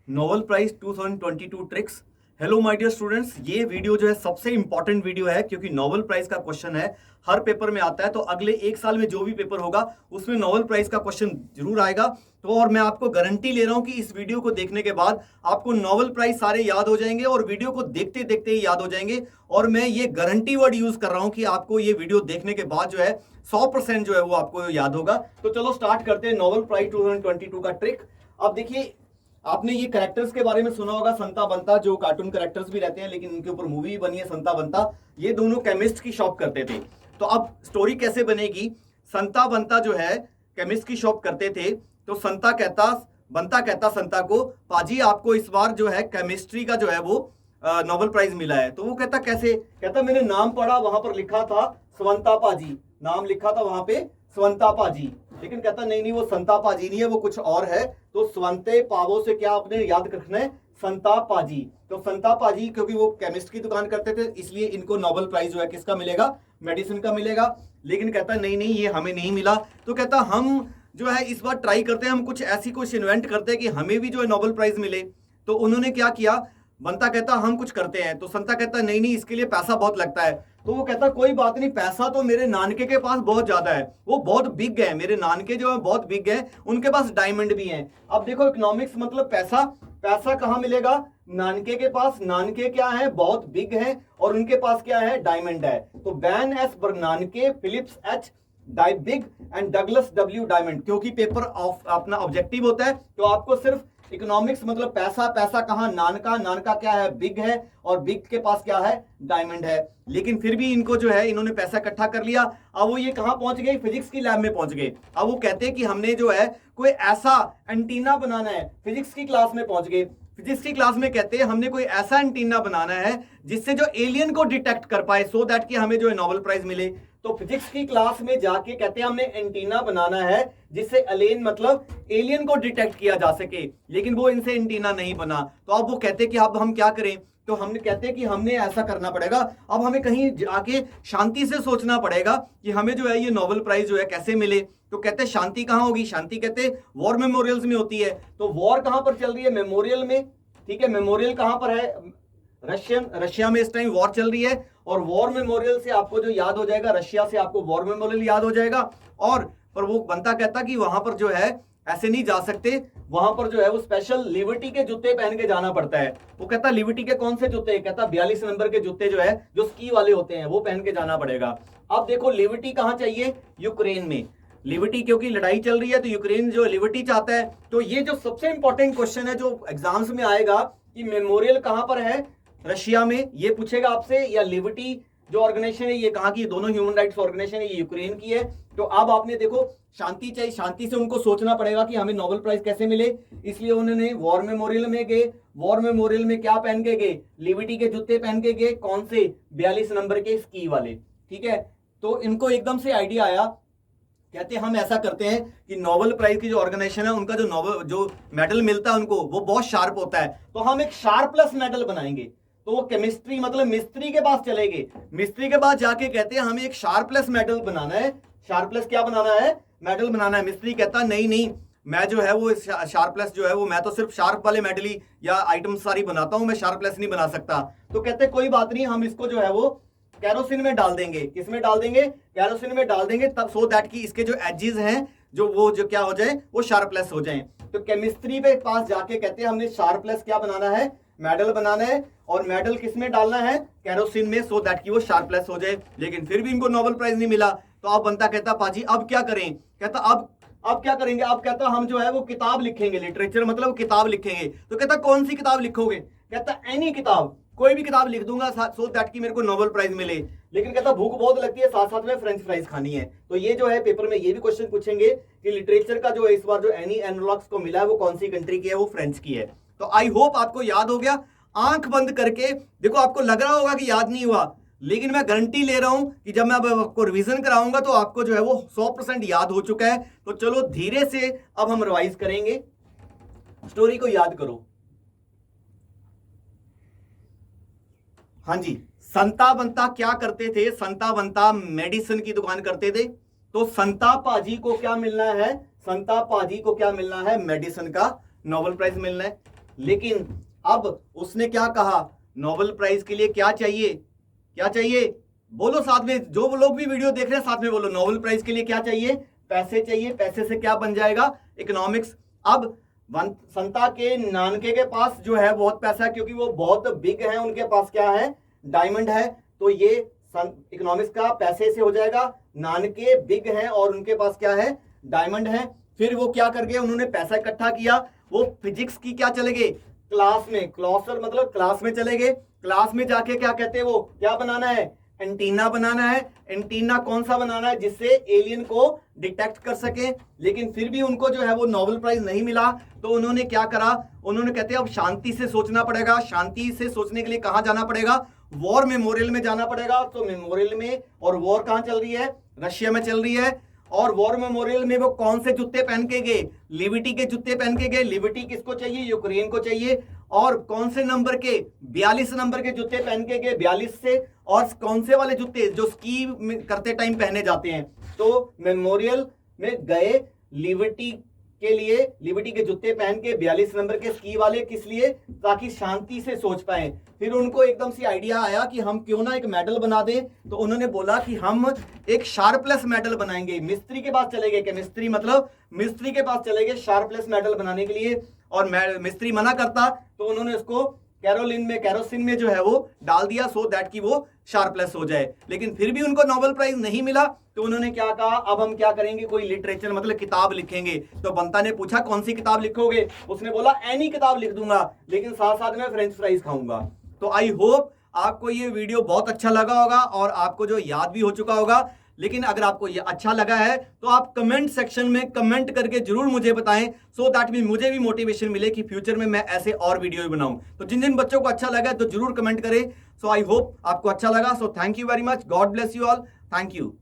Nobel prize 2022 tricks. Hello my dear students, ये video जो है सबसे इंपॉर्टेंट वीडियो है क्योंकि नोबेल प्राइज का क्वेश्चन है, हर पेपर में आता है। तो अगले एक साल में जो भी पेपर होगा उसमें नोबेल प्राइज का क्वेश्चन जरूर आएगा। तो और मैं आपको गारंटी ले रहा हूं कि इस वीडियो को देखने के बाद आपको नोबेल प्राइज सारे याद हो जाएंगे और वीडियो को देखते देखते ही याद हो जाएंगे। और मैं ये गारंटी वर्ड यूज कर रहा हूं कि आपको ये वीडियो देखने के बाद जो है 100% जो है वो आपको याद होगा। तो चलो स्टार्ट करते हैं नोबेल प्राइज 2022 का ट्रिक। अब देखिए, आपने ये कैरेक्टर्स के बारे में सुना होगा, संता बंता, जो कार्टून कैरेक्टर्स भी रहते हैं लेकिन इनके ऊपर मूवी बनी है संता बंता। ये दोनों केमिस्ट की शॉप करते थे। तो अब स्टोरी कैसे बनेगी? संता बंता जो है केमिस्ट की शॉप करते थे। तो बंता कहता संता को, पाजी आपको इस बार जो है केमिस्ट्री का जो है वो नोबेल प्राइज मिला है। तो वो कहता कैसे? कहता मैंने नाम पढ़ा, वहां पर लिखा था स्वंता पाजी, नाम लिखा था वहां पे स्वंता पाजी। लेकिन कहता नहीं नहीं, वो संता पाजी नहीं है, वो कुछ और है। तो स्वंते पावो से क्या आपने याद रखना है? संता पाजी। तो संता पाजी क्योंकि वो केमिस्ट की दुकान करते थे इसलिए इनको नोबेल प्राइज जो है किसका मिलेगा? मेडिसिन का मिलेगा। लेकिन कहता नहीं नहीं, ये हमें नहीं मिला। तो कहता हम जो है इस बार ट्राई करते हैं, हम कुछ इन्वेंट करते हैं कि हमें भी जो है नोबेल प्राइज मिले। तो उन्होंने क्या किया? बंता कहता हम कुछ करते हैं। तो संता कहता नहीं नहीं, इसके लिए पैसा बहुत लगता है। तो वो कहता कोई बात नहीं, पैसा तो मेरे नानके के पास बहुत ज्यादा है, वो बहुत बिग है, मेरे नानके जो है बहुत बिग है, उनके पास डायमंड भी हैं। अब देखो, इकोनॉमिक्स मतलब पैसा। पैसा कहां मिलेगा? नानके के पास। नानके क्या है? बहुत बिग है, और उनके पास क्या है? डायमंड है। तो Ben S Bernanke, Philips H Dybvig and Douglas W Diamond. क्योंकि पेपर ऑफ अपना ऑब्जेक्टिव होता है तो आपको सिर्फ इकोनॉमिक्स मतलब पैसा। पैसा कहां? नानका। नानका क्या है? बिग है, और बिग के पास क्या है? डायमंड है। लेकिन फिर भी इनको जो है इन्होंने पैसा इकट्ठा कर लिया। अब वो ये कहां पहुंच गए? फिजिक्स की लैब में पहुंच गए। अब वो कहते हैं कि हमने जो है कोई ऐसा एंटीना बनाना है। फिजिक्स की क्लास में पहुंच गए। फिजिक्स की क्लास में कहते हैं हमने कोई ऐसा एंटीना बनाना है जिससे जो एलियन को डिटेक्ट कर पाए, सो दैट कि हमें जो है नोबेल प्राइज मिले। तो फिजिक्स की क्लास में जाके कहते हैं हमने एंटीना बनाना है जिससे एलियन मतलब एलियन को डिटेक्ट किया जा सके। लेकिन वो इनसे एंटीना नहीं बना। तो अब वो कहते हैं कि अब हम क्या करें? तो हमने कहते हैं कि हमने ऐसा करना पड़ेगा, अब हमें कहीं जाके शांति से सोचना पड़ेगा कि हमें जो है ये नोबेल प्राइज जो है कैसे मिले। तो कहते हैं शांति कहां होगी? शांति कहते हैं वॉर मेमोरियल्स में होती है। तो वॉर कहां पर चल रही है? मेमोरियल में। ठीक है, मेमोरियल कहां पर है? रशिया में इस टाइम वॉर चल रही है। और वॉर मेमोरियल से आपको जो याद हो जाएगा, रशिया से आपको वॉर मेमोरियल याद हो जाएगा। और पर वो बनता कहता कि वहां पर जो है ऐसे नहीं जा सकते, वहां पर जो है वो स्पेशल लिबर्टी के जूते पहन के जाना पड़ता है। वो कहता लिबर्टी के कौन से जूते? कहता 42 नंबर के जूते जो है, जो स्की वाले होते हैं, वो पहन के जाना पड़ेगा। अब देखो, लिबर्टी कहां चाहिए? यूक्रेन में। लिबर्टी क्योंकि लड़ाई चल रही है तो यूक्रेन जो लिबर्टी चाहता है। तो ये जो सबसे इंपॉर्टेंट क्वेश्चन है जो एग्जाम्स में आएगा कि मेमोरियल कहां पर है? रशिया में, ये पूछेगा आपसे। या लिबर्टी जो ऑर्गेनाइजेशन है ये कहां की? दोनों ह्यूमन राइट्स ऑर्गेनाइजेशन है, ये यूक्रेन की है। तो अब आपने देखो, शांति चाहिए, शांति से उनको सोचना पड़ेगा कि हमें नोबेल प्राइज कैसे मिले। इसलिए उन्होंने वॉर मेमोरियल में गए। वॉर मेमोरियल में क्या पहन के गए? लिबर्टी के जूते पहन के गए। कौन से? 42 नंबर के स्की वाले। ठीक है, तो इनको एकदम से आइडिया आया। कहते हैं हम ऐसा करते हैं कि नोबेल प्राइज की जो ऑर्गेनाइजेशन है उनका जो मेडल मिलता है उनको, वो बहुत शार्प होता है। तो हम एक शार्पलेस मेडल बनाएंगे। तो वो केमिस्ट्री मतलब मिस्त्री के पास चले गए। मिस्त्री के पास जाके कहते हैं हमें एक शार्पलेस मेडल बनाना है। शार्पलेस क्या बनाना है? मेडल बनाना है। मिस्त्री कहता नहीं नहीं, मैं जो है वो शार्पलेस जो है वो, मैं तो सिर्फ शार्प वाले मेडल ही या आइटम सारी बनाता हूं, मैं शार्पलेस नहीं बना सकता। तो कहते कोई बात नहीं, हम इसको जो है वो कैरोसिन में डाल देंगे। किसमें डाल देंगे? कैरोसिन में डाल देंगे, तब सो दैट कि इसके जो एजेस हैं जो वो जो क्या हो जाए, वो शार्पलेस हो जाए। तो केमिस्ट्री पे पास जाके कहते हैं हमने शार्पलेस क्या बनाना है? मेडल बनाना है। और मेडल किसमें डालना है? कैरोसिन में, सो दैट कि वो शार्पलेस हो जाए। लेकिन फिर भी इनको नोबेल प्राइज नहीं मिला। तो अब बनता कहता पाजी अब क्या करें? कहता अब क्या करेंगे? अब कहता हम जो है वो किताब लिखेंगे। लिटरेचर मतलब किताब लिखेंगे। तो कहता कौन सी किताब लिखोगे? कहता एनी किताब, कोई भी किताब लिख दूंगा सो दैट कि मेरे को नोबेल प्राइज मिले। लेकिन कहता भूख बहुत लगती है, साथ साथ में फ्रेंच फ्राइज खानी है। तो ये जो है पेपर में ये भी क्वेश्चन पूछेंगे कि लिटरेचर का जो इस बार जो एनी एनलॉग्स को मिला है वो कौन सी कंट्री की है? वो फ्रेंच की है। तो आई होप आपको याद हो गया। आंख बंद करके देखो, आपको लग रहा होगा कि याद नहीं हुआ, लेकिन मैं गारंटी ले रहा हूं कि जब मैं अब आपको रिवीजन कराऊंगा तो आपको जो है वो 100% याद हो चुका है। तो चलो धीरे से अब हम रिवाइज करेंगे। स्टोरी को याद करो। हाँ जी, संता बंता क्या करते थे? संता बंता मेडिसिन की दुकान करते थे। तो संता पाजी को क्या मिलना है? संता पाजी को क्या मिलना है? मेडिसिन का नोबेल प्राइज मिलना है। लेकिन अब उसने क्या कहा, नोबेल प्राइज के लिए क्या चाहिए, क्या चाहिए, बोलो साथ में, जो लोग भी वीडियो देख रहे हैं साथ में बोलो, नोबेल प्राइज के लिए क्या चाहिए, पैसे चाहिए। पैसे से क्या बन जाएगा, इकोनॉमिक्स। अब संता के नानके के पास जो है बहुत पैसा है, क्योंकि वो बहुत बिग है, उनके पास क्या है, डायमंड है, तो ये इकोनॉमिक्स का पैसे से हो जाएगा। नानके बिग है और उनके पास क्या है, डायमंड है। फिर वो क्या कर गए, उन्होंने पैसा इकट्ठा किया, वो फिजिक्स की क्या चले गए, क्लास में, क्लॉसर मतलब क्लास में चले गए। क्लास में जाके क्या कहते हैं, वो क्या बनाना है, एंटीना बनाना है। एंटीना कौन सा बनाना है, जिससे एलियन को डिटेक्ट कर सके। लेकिन फिर भी उनको जो है वो नोबेल प्राइज नहीं मिला, तो उन्होंने क्या करा, उन्होंने कहते हैं अब शांति से सोचना पड़ेगा। शांति से सोचने के लिए कहां जाना पड़ेगा, वॉर मेमोरियल में जाना पड़ेगा। तो मेमोरियल में, और वॉर कहां चल रही है, रशिया में चल रही है। और वॉर मेमोरियल में वो कौन से जूते पहन के गए, लिबर्टी के जूते पहन के गए। लिबर्टी किसको चाहिए, यूक्रेन को चाहिए। और कौन से नंबर के, 42 नंबर के जूते पहन के गए, 42 से। और कौन से वाले जूते जो स्की करते टाइम पहने जाते हैं। तो मेमोरियल में गए लिबर्टी के लिए, लिबर्टी के जूते पहन के 42 नंबर के स्की वाले, किस लिए, ताकि शांति से सोच पाए। फिर उनको एकदम से आइडिया आया कि हम क्यों ना एक मेडल बना दें। तो उन्होंने बोला कि हम एक शार्पलेस मेडल बनाएंगे। मिस्त्री के पास चले गए, केमिस्ट्री मतलब मिस्त्री के पास चले गए शार्पलेस मेडल बनाने के लिए। और मिस्त्री मना करता, तो उन्होंने उसको कैरोसिन में जो है वो डाल दिया, सो दैट कि वो शार्पलेस हो जाए। लेकिन फिर भी उनको नोबेल प्राइज नहीं मिला। तो उन्होंने क्या कहा, अब हम क्या करेंगे, कोई लिटरेचर मतलब किताब लिखेंगे। तो बंता ने पूछा कौन सी किताब लिखोगे, उसने बोला एनी किताब लिख दूंगा, लेकिन साथ साथ में फ्रेंच फ्राइज खाऊंगा। तो आई होप आपको ये वीडियो बहुत अच्छा लगा होगा और आपको जो याद भी हो चुका होगा। लेकिन अगर आपको ये अच्छा लगा है तो आप कमेंट सेक्शन में कमेंट करके जरूर मुझे बताएं, सो दैट मुझे भी मोटिवेशन मिले कि फ्यूचर में मैं ऐसे और वीडियो बनाऊं। तो जिन जिन बच्चों को अच्छा लगा तो जरूर कमेंट करें। सो आई होप आपको अच्छा लगा। So thank you very much, God bless you all, thank you.